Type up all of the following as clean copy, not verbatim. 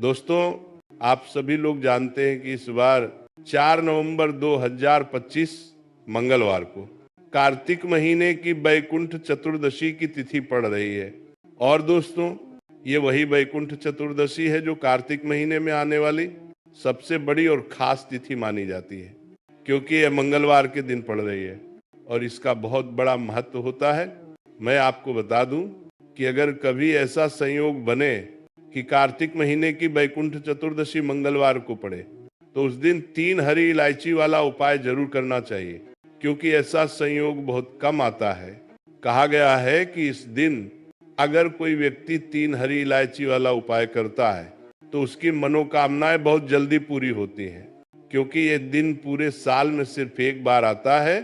दोस्तों, आप सभी लोग जानते हैं कि इस बार 4 नवंबर 2025 मंगलवार को कार्तिक महीने की बैकुंठ चतुर्दशी की तिथि पड़ रही है। और दोस्तों, ये वही बैकुंठ चतुर्दशी है जो कार्तिक महीने में आने वाली सबसे बड़ी और खास तिथि मानी जाती है, क्योंकि यह मंगलवार के दिन पड़ रही है और इसका बहुत बड़ा महत्व होता है। मैं आपको बता दूं कि अगर कभी ऐसा संयोग बने कि कार्तिक महीने की बैकुंठ चतुर्दशी मंगलवार को पड़े, तो उस दिन 3 हरी इलायची वाला उपाय जरूर करना चाहिए, क्योंकि ऐसा संयोग बहुत कम आता है। कहा गया है कि इस दिन अगर कोई व्यक्ति 3 हरी इलायची वाला उपाय करता है तो उसकी मनोकामनाएं बहुत जल्दी पूरी होती हैं, क्योंकि ये दिन पूरे साल में सिर्फ एक बार आता है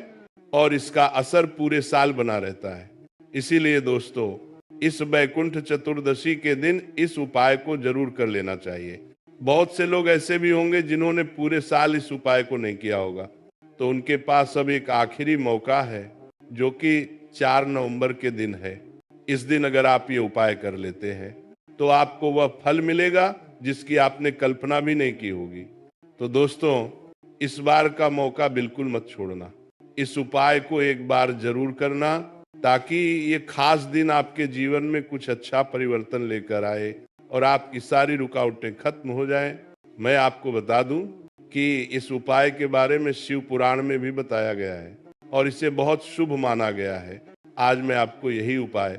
और इसका असर पूरे साल बना रहता है। इसीलिए दोस्तों, इस बैकुंठ चतुर्दशी के दिन इस उपाय को जरूर कर लेना चाहिए। बहुत से लोग ऐसे भी होंगे जिन्होंने पूरे साल इस उपाय को नहीं किया होगा, तो उनके पास अब एक आखिरी मौका है, जो कि 4 नवंबर के दिन है। इस दिन अगर आप ये उपाय कर लेते हैं तो आपको वह फल मिलेगा जिसकी आपने कल्पना भी नहीं की होगी। तो दोस्तों, इस बार का मौका बिल्कुल मत छोड़ना। इस उपाय को एक बार जरूर करना, ताकि ये खास दिन आपके जीवन में कुछ अच्छा परिवर्तन लेकर आए और आपकी सारी रुकावटें खत्म हो जाएं। मैं आपको बता दूं कि इस उपाय के बारे में शिव पुराण में भी बताया गया है और इसे बहुत शुभ माना गया है। आज मैं आपको यही उपाय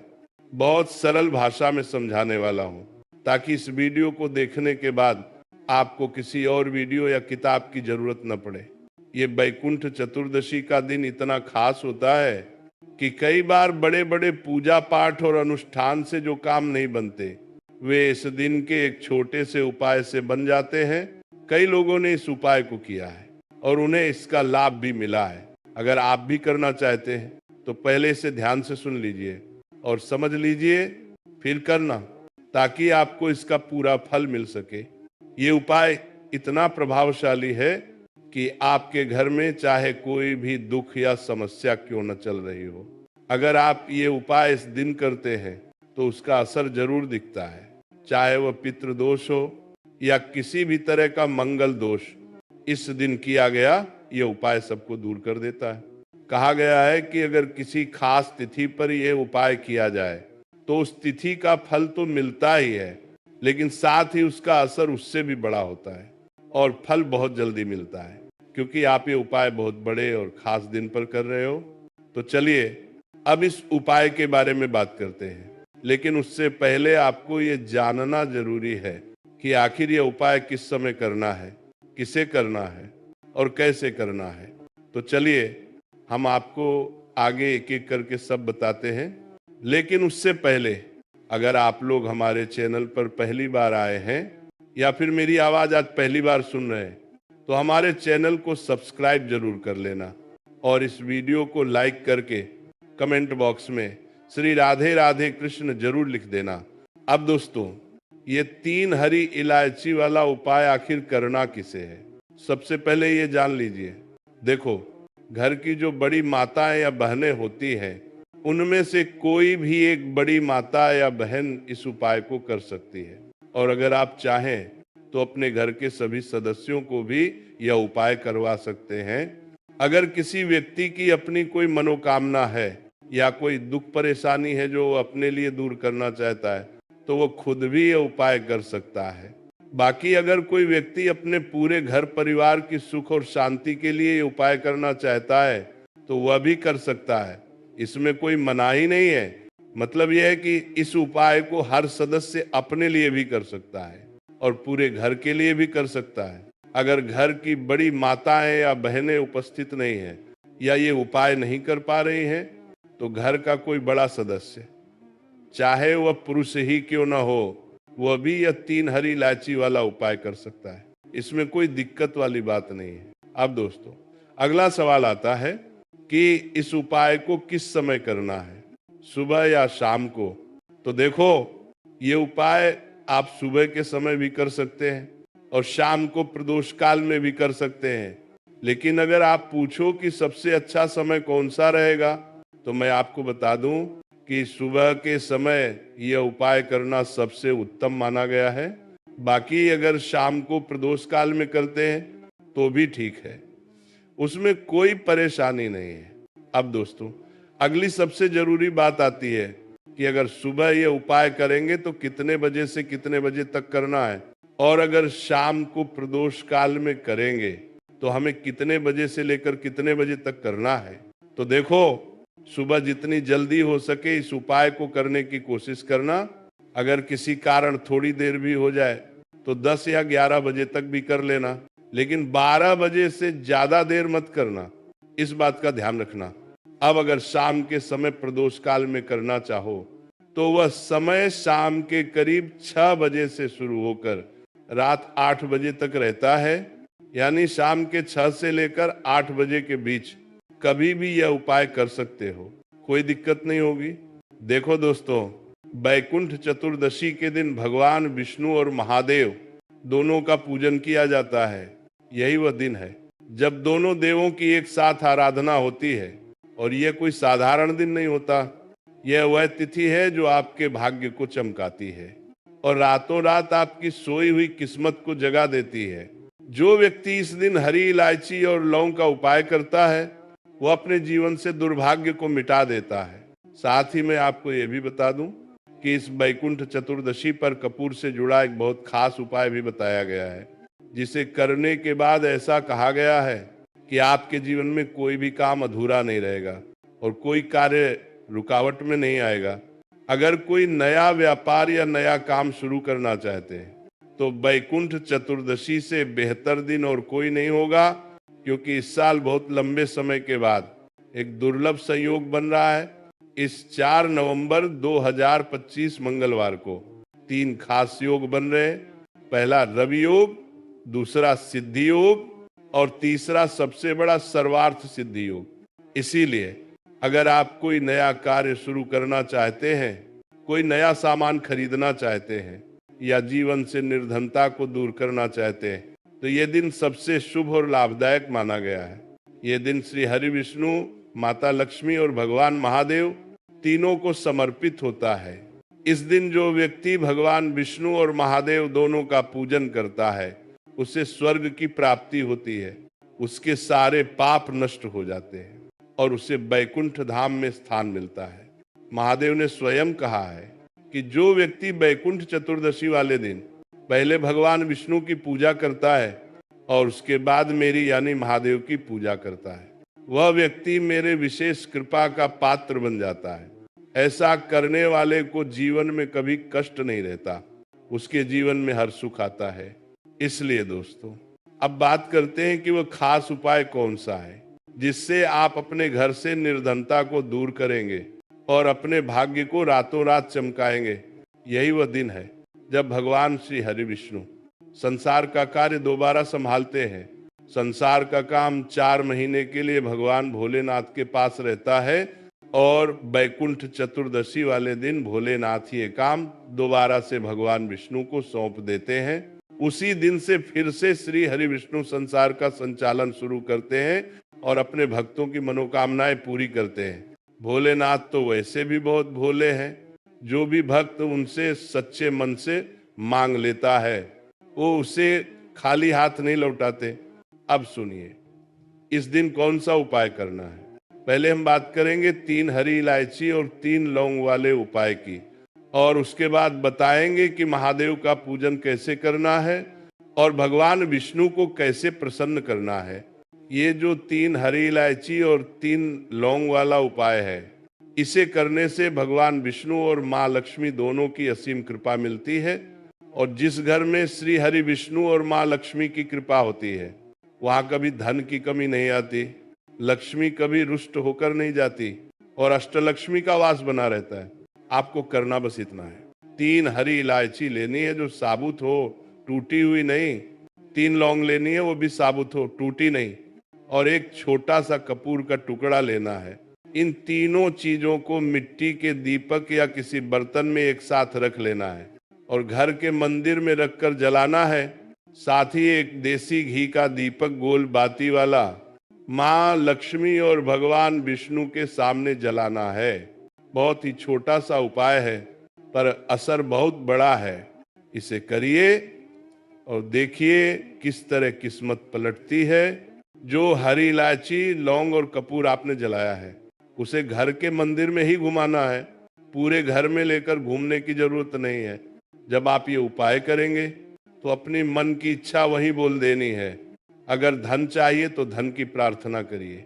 बहुत सरल भाषा में समझाने वाला हूं, ताकि इस वीडियो को देखने के बाद आपको किसी और वीडियो या किताब की जरूरत न पड़े। ये बैकुंठ चतुर्दशी का दिन इतना खास होता है कि कई बार बड़े बड़े पूजा पाठ और अनुष्ठान से जो काम नहीं बनते, वे इस दिन के एक छोटे से उपाय से बन जाते हैं। कई लोगों ने इस उपाय को किया है और उन्हें इसका लाभ भी मिला है। अगर आप भी करना चाहते हैं तो पहले इसे ध्यान से सुन लीजिए और समझ लीजिए, फिर करना, ताकि आपको इसका पूरा फल मिल सके। ये उपाय इतना प्रभावशाली है कि आपके घर में चाहे कोई भी दुख या समस्या क्यों न चल रही हो, अगर आप ये उपाय इस दिन करते हैं तो उसका असर जरूर दिखता है। चाहे वह पितृदोष हो या किसी भी तरह का मंगल दोष, इस दिन किया गया ये उपाय सबको दूर कर देता है। कहा गया है कि अगर किसी खास तिथि पर यह उपाय किया जाए तो उस तिथि का फल तो मिलता ही है, लेकिन साथ ही उसका असर उससे भी बड़ा होता है और फल बहुत जल्दी मिलता है, क्योंकि आप ये उपाय बहुत बड़े और खास दिन पर कर रहे हो। तो चलिए अब इस उपाय के बारे में बात करते हैं, लेकिन उससे पहले आपको ये जानना जरूरी है कि आखिर ये उपाय किस समय करना है, किसे करना है और कैसे करना है। तो चलिए हम आपको आगे एक एक करके सब बताते हैं। लेकिन उससे पहले, अगर आप लोग हमारे चैनल पर पहली बार आए हैं या फिर मेरी आवाज आज पहली बार सुन रहे हैं, तो हमारे चैनल को सब्सक्राइब जरूर कर लेना और इस वीडियो को लाइक करके कमेंट बॉक्स में श्री राधे राधे कृष्ण जरूर लिख देना। अब दोस्तों, ये 3 हरी इलायची वाला उपाय आखिर करना किसे है, सबसे पहले ये जान लीजिए। देखो, घर की जो बड़ी माताएं या बहनें होती हैं, उनमें से कोई भी एक बड़ी माता या बहन इस उपाय को कर सकती है, और अगर आप चाहें तो अपने घर के सभी सदस्यों को भी यह उपाय करवा सकते हैं। अगर किसी व्यक्ति की अपनी कोई मनोकामना है या कोई दुख परेशानी है जो वो अपने लिए दूर करना चाहता है, तो वो खुद भी यह उपाय कर सकता है। बाकी अगर कोई व्यक्ति अपने पूरे घर परिवार की सुख और शांति के लिए ये उपाय करना चाहता है तो वह भी कर सकता है, इसमें कोई मनाही नहीं है। मतलब यह है कि इस उपाय को हर सदस्य अपने लिए भी कर सकता है और पूरे घर के लिए भी कर सकता है। अगर घर की बड़ी माताएं या बहनें उपस्थित नहीं है या ये उपाय नहीं कर पा रही हैं, तो घर का कोई बड़ा सदस्य, चाहे वह पुरुष ही क्यों न हो, वह भी यह 3 हरी इलायची वाला उपाय कर सकता है। इसमें कोई दिक्कत वाली बात नहीं है। अब दोस्तों, अगला सवाल आता है कि इस उपाय को किस समय करना है, सुबह या शाम को। तो देखो, ये उपाय आप सुबह के समय भी कर सकते हैं और शाम को प्रदोष काल में भी कर सकते हैं। लेकिन अगर आप पूछो कि सबसे अच्छा समय कौन सा रहेगा, तो मैं आपको बता दूं कि सुबह के समय यह उपाय करना सबसे उत्तम माना गया है। बाकी अगर शाम को प्रदोष काल में करते हैं तो भी ठीक है, उसमें कोई परेशानी नहीं है। अब दोस्तों, अगली सबसे जरूरी बात आती है कि अगर सुबह ये उपाय करेंगे तो कितने बजे से कितने बजे तक करना है, और अगर शाम को प्रदोष काल में करेंगे तो हमें कितने बजे से लेकर कितने बजे तक करना है। तो देखो, सुबह जितनी जल्दी हो सके इस उपाय को करने की कोशिश करना। अगर किसी कारण थोड़ी देर भी हो जाए तो 10 या 11 बजे तक भी कर लेना, लेकिन 12 बजे से ज्यादा देर मत करना, इस बात का ध्यान रखना। अब अगर शाम के समय प्रदोष काल में करना चाहो तो वह समय शाम के करीब 6 बजे से शुरू होकर रात 8 बजे तक रहता है। यानी शाम के 6 से लेकर 8 बजे के बीच कभी भी यह उपाय कर सकते हो, कोई दिक्कत नहीं होगी। देखो दोस्तों, बैकुंठ चतुर्दशी के दिन भगवान विष्णु और महादेव दोनों का पूजन किया जाता है। यही वह दिन है जब दोनों देवों की एक साथ आराधना होती है, और यह कोई साधारण दिन नहीं होता। यह वह तिथि है जो आपके भाग्य को चमकाती है और रातों रात आपकी सोई हुई किस्मत को जगा देती है। जो व्यक्ति इस दिन हरी इलायची और लौंग का उपाय करता है वो अपने जीवन से दुर्भाग्य को मिटा देता है। साथ ही मैं आपको यह भी बता दूं कि इस बैकुंठ चतुर्दशी पर कपूर से जुड़ा एक बहुत खास उपाय भी बताया गया है, जिसे करने के बाद ऐसा कहा गया है कि आपके जीवन में कोई भी काम अधूरा नहीं रहेगा और कोई कार्य रुकावट में नहीं आएगा। अगर कोई नया व्यापार या नया काम शुरू करना चाहते हैं तो बैकुंठ चतुर्दशी से बेहतर दिन और कोई नहीं होगा, क्योंकि इस साल बहुत लंबे समय के बाद एक दुर्लभ संयोग बन रहा है। इस 4 नवंबर 2025 मंगलवार को 3 खास योग बन रहे हैं। पहला रवि योग, दूसरा सिद्धि योग और तीसरा सबसे बड़ा सर्वार्थ सिद्धि योग। इसीलिए अगर आप कोई नया कार्य शुरू करना चाहते हैं, कोई नया सामान खरीदना चाहते हैं या जीवन से निर्धनता को दूर करना चाहते हैं तो ये दिन सबसे शुभ और लाभदायक माना गया है। ये दिन श्री हरि विष्णु, माता लक्ष्मी और भगवान महादेव तीनों को समर्पित होता है। इस दिन जो व्यक्ति भगवान विष्णु और महादेव दोनों का पूजन करता है उसे स्वर्ग की प्राप्ति होती है, उसके सारे पाप नष्ट हो जाते हैं और उसे बैकुंठ धाम में स्थान मिलता है। महादेव ने स्वयं कहा है कि जो व्यक्ति बैकुंठ चतुर्दशी वाले दिन पहले भगवान विष्णु की पूजा करता है और उसके बाद मेरी यानी महादेव की पूजा करता है, वह व्यक्ति मेरे विशेष कृपा का पात्र बन जाता है। ऐसा करने वाले को जीवन में कभी कष्ट नहीं रहता, उसके जीवन में हर सुख आता है। इसलिए दोस्तों, अब बात करते हैं कि वह खास उपाय कौन सा है जिससे आप अपने घर से निर्धनता को दूर करेंगे और अपने भाग्य को रातों रात चमकाएंगे। यही वह दिन है जब भगवान श्री हरि विष्णु संसार का कार्य दोबारा संभालते हैं। संसार का काम 4 महीने के लिए भगवान भोलेनाथ के पास रहता है और बैकुंठ चतुर्दशी वाले दिन भोलेनाथ ये काम दोबारा से भगवान विष्णु को सौंप देते हैं। उसी दिन से फिर से श्री हरि विष्णु संसार का संचालन शुरू करते हैं और अपने भक्तों की मनोकामनाएं पूरी करते हैं। भोलेनाथ तो वैसे भी बहुत भोले हैं, जो भी भक्त उनसे सच्चे मन से मांग लेता है वो उसे खाली हाथ नहीं लौटाते। अब सुनिए, इस दिन कौन सा उपाय करना है। पहले हम बात करेंगे 3 हरी इलायची और 3 लौंग वाले उपाय की, और उसके बाद बताएंगे कि महादेव का पूजन कैसे करना है और भगवान विष्णु को कैसे प्रसन्न करना है। ये जो 3 हरी इलायची और 3 लौंग वाला उपाय है, इसे करने से भगवान विष्णु और माँ लक्ष्मी दोनों की असीम कृपा मिलती है। और जिस घर में श्री हरि विष्णु और माँ लक्ष्मी की कृपा होती है वहाँ कभी धन की कमी नहीं आती, लक्ष्मी कभी रुष्ट होकर नहीं जाती और अष्टलक्ष्मी का वास बना रहता है। आपको करना बस इतना है, 3 हरी इलायची लेनी है जो साबुत हो, टूटी हुई नहीं। 3 लौंग लेनी है, वो भी साबुत हो, टूटी नहीं। और एक छोटा सा कपूर का टुकड़ा लेना है। इन तीनों चीजों को मिट्टी के दीपक या किसी बर्तन में एक साथ रख लेना है और घर के मंदिर में रखकर जलाना है। साथ ही एक देसी घी का दीपक गोल बाती वाला माँ लक्ष्मी और भगवान विष्णु के सामने जलाना है। बहुत ही छोटा सा उपाय है पर असर बहुत बड़ा है। इसे करिए और देखिए किस तरह किस्मत पलटती है। जो हरी इलायची, लौंग और कपूर आपने जलाया है, उसे घर के मंदिर में ही घुमाना है, पूरे घर में लेकर घूमने की जरूरत नहीं है। जब आप ये उपाय करेंगे तो अपनी मन की इच्छा वहीं बोल देनी है। अगर धन चाहिए तो धन की प्रार्थना करिए,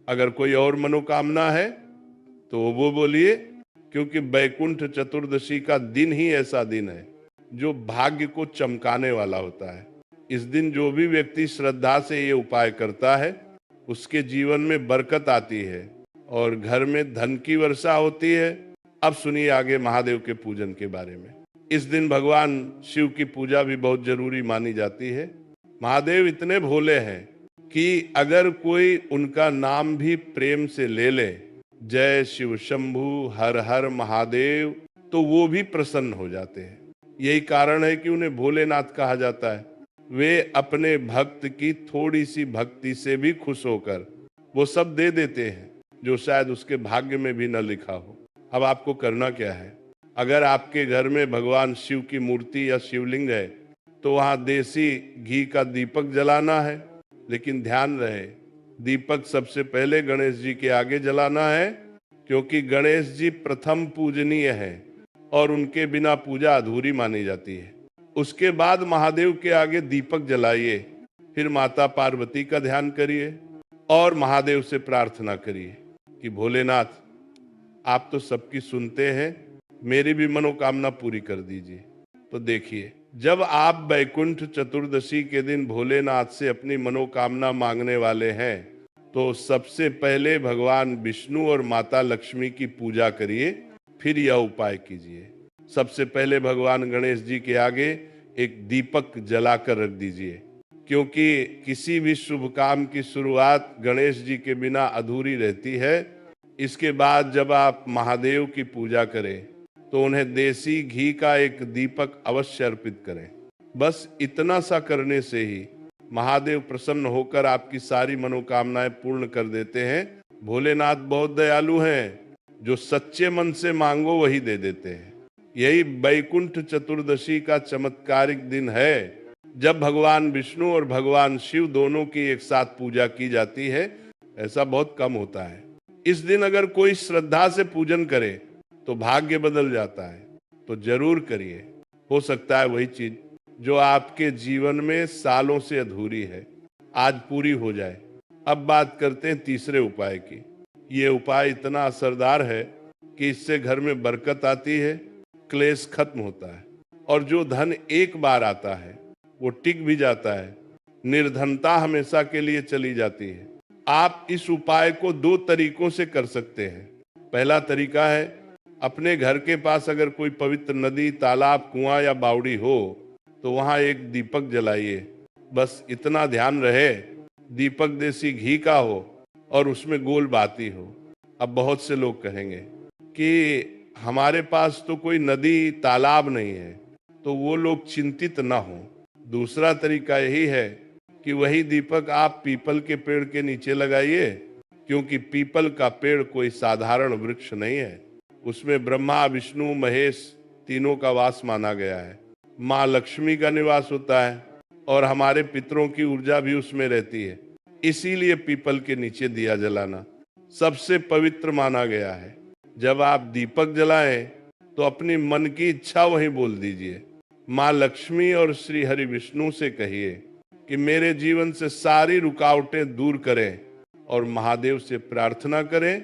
अगर कोई और मनोकामना है तो वो बोलिए, क्योंकि बैकुंठ चतुर्दशी का दिन ही ऐसा दिन है जो भाग्य को चमकाने वाला होता है। इस दिन जो भी व्यक्ति श्रद्धा से ये उपाय करता है, उसके जीवन में बरकत आती है और घर में धन की वर्षा होती है। अब सुनिए आगे महादेव के पूजन के बारे में। इस दिन भगवान शिव की पूजा भी बहुत जरूरी मानी जाती है। महादेव इतने भोले हैं कि अगर कोई उनका नाम भी प्रेम से ले ले, जय शिव शंभु हर हर महादेव, तो वो भी प्रसन्न हो जाते हैं। यही कारण है कि उन्हें भोलेनाथ कहा जाता है। वे अपने भक्त की थोड़ी सी भक्ति से भी खुश होकर वो सब दे देते हैं जो शायद उसके भाग्य में भी न लिखा हो। अब आपको करना क्या है, अगर आपके घर में भगवान शिव की मूर्ति या शिवलिंग है तो वहां देसी घी का दीपक जलाना है। लेकिन ध्यान रहे, दीपक सबसे पहले गणेश जी के आगे जलाना है, क्योंकि गणेश जी प्रथम पूजनीय है और उनके बिना पूजा अधूरी मानी जाती है। उसके बाद महादेव के आगे दीपक जलाइए, फिर माता पार्वती का ध्यान करिए और महादेव से प्रार्थना करिए कि भोलेनाथ, आप तो सबकी सुनते हैं, मेरी भी मनोकामना पूरी कर दीजिए। तो देखिए, जब आप बैकुंठ चतुर्दशी के दिन भोलेनाथ से अपनी मनोकामना मांगने वाले हैं तो सबसे पहले भगवान विष्णु और माता लक्ष्मी की पूजा करिए, फिर यह उपाय कीजिए। सबसे पहले भगवान गणेश जी के आगे एक दीपक जलाकर रख दीजिए, क्योंकि किसी भी शुभ काम की शुरुआत गणेश जी के बिना अधूरी रहती है। इसके बाद जब आप महादेव की पूजा करें तो उन्हें देसी घी का एक दीपक अवश्य अर्पित करें। बस इतना सा करने से ही महादेव प्रसन्न होकर आपकी सारी मनोकामनाएं पूर्ण कर देते हैं। भोलेनाथ बहुत दयालु हैं, जो सच्चे मन से मांगो वही दे देते हैं। यही बैकुंठ चतुर्दशी का चमत्कारिक दिन है जब भगवान विष्णु और भगवान शिव दोनों की एक साथ पूजा की जाती है। ऐसा बहुत कम होता है। इस दिन अगर कोई श्रद्धा से पूजन करे तो भाग्य बदल जाता है। तो जरूर करिए, हो सकता है वही चीज जो आपके जीवन में सालों से अधूरी है आज पूरी हो जाए। अब बात करते हैं तीसरे उपाय की। ये उपाय इतना असरदार है कि इससे घर में बरकत आती है, क्लेश खत्म होता है और जो धन एक बार आता है वो टिक भी जाता है। निर्धनता हमेशा के लिए चली जाती है। आप इस उपाय को दो तरीकों से कर सकते हैं। पहला तरीका है, अपने घर के पास अगर कोई पवित्र नदी, तालाब, कुआं या बावड़ी हो तो वहां एक दीपक जलाइए। बस इतना ध्यान रहे, दीपक देसी घी का हो और उसमें गोल बाती हो। अब बहुत से लोग कहेंगे कि हमारे पास तो कोई नदी, तालाब नहीं है, तो वो लोग चिंतित ना हो। दूसरा तरीका यही है कि वही दीपक आप पीपल के पेड़ के नीचे लगाइए, क्योंकि पीपल का पेड़ कोई साधारण वृक्ष नहीं है। उसमें ब्रह्मा, विष्णु, महेश तीनों का वास माना गया है। माँ लक्ष्मी का निवास होता है और हमारे पितरों की ऊर्जा भी उसमें रहती है। इसीलिए पीपल के नीचे दिया जलाना सबसे पवित्र माना गया है। जब आप दीपक जलाएं तो अपनी मन की इच्छा वहीं बोल दीजिए। माँ लक्ष्मी और श्री हरि विष्णु से कहिए कि मेरे जीवन से सारी रुकावटें दूर करें और महादेव से प्रार्थना करें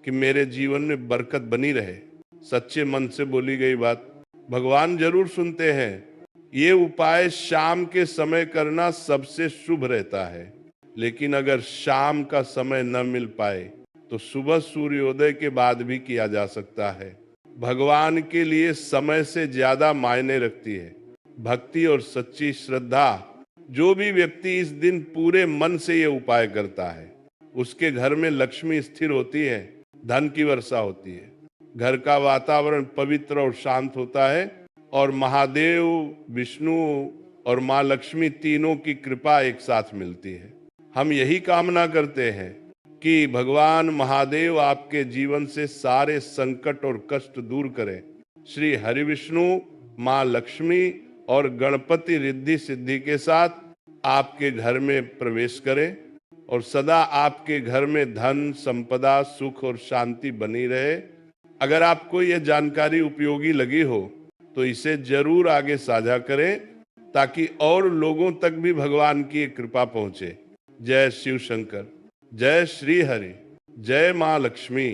कि मेरे जीवन में बरकत बनी रहे। सच्चे मन से बोली गई बात भगवान जरूर सुनते हैं। ये उपाय शाम के समय करना सबसे शुभ रहता है, लेकिन अगर शाम का समय न मिल पाए तो सुबह सूर्योदय के बाद भी किया जा सकता है। भगवान के लिए समय से ज्यादा मायने रखती है भक्ति और सच्ची श्रद्धा। जो भी व्यक्ति इस दिन पूरे मन से ये उपाय करता है, उसके घर में लक्ष्मी स्थिर होती है, धन की वर्षा होती है, घर का वातावरण पवित्र और शांत होता है और महादेव, विष्णु और माँ लक्ष्मी तीनों की कृपा एक साथ मिलती है। हम यही कामना करते हैं कि भगवान महादेव आपके जीवन से सारे संकट और कष्ट दूर करें। श्री हरि विष्णु, माँ लक्ष्मी और गणपति रिद्धि सिद्धि के साथ आपके घर में प्रवेश करें और सदा आपके घर में धन, संपदा, सुख और शांति बनी रहे। अगर आपको यह जानकारी उपयोगी लगी हो तो इसे जरूर आगे साझा करें ताकि और लोगों तक भी भगवान की कृपा पहुंचे। जय शिव शंकर, जय श्री हरि, जय मां लक्ष्मी।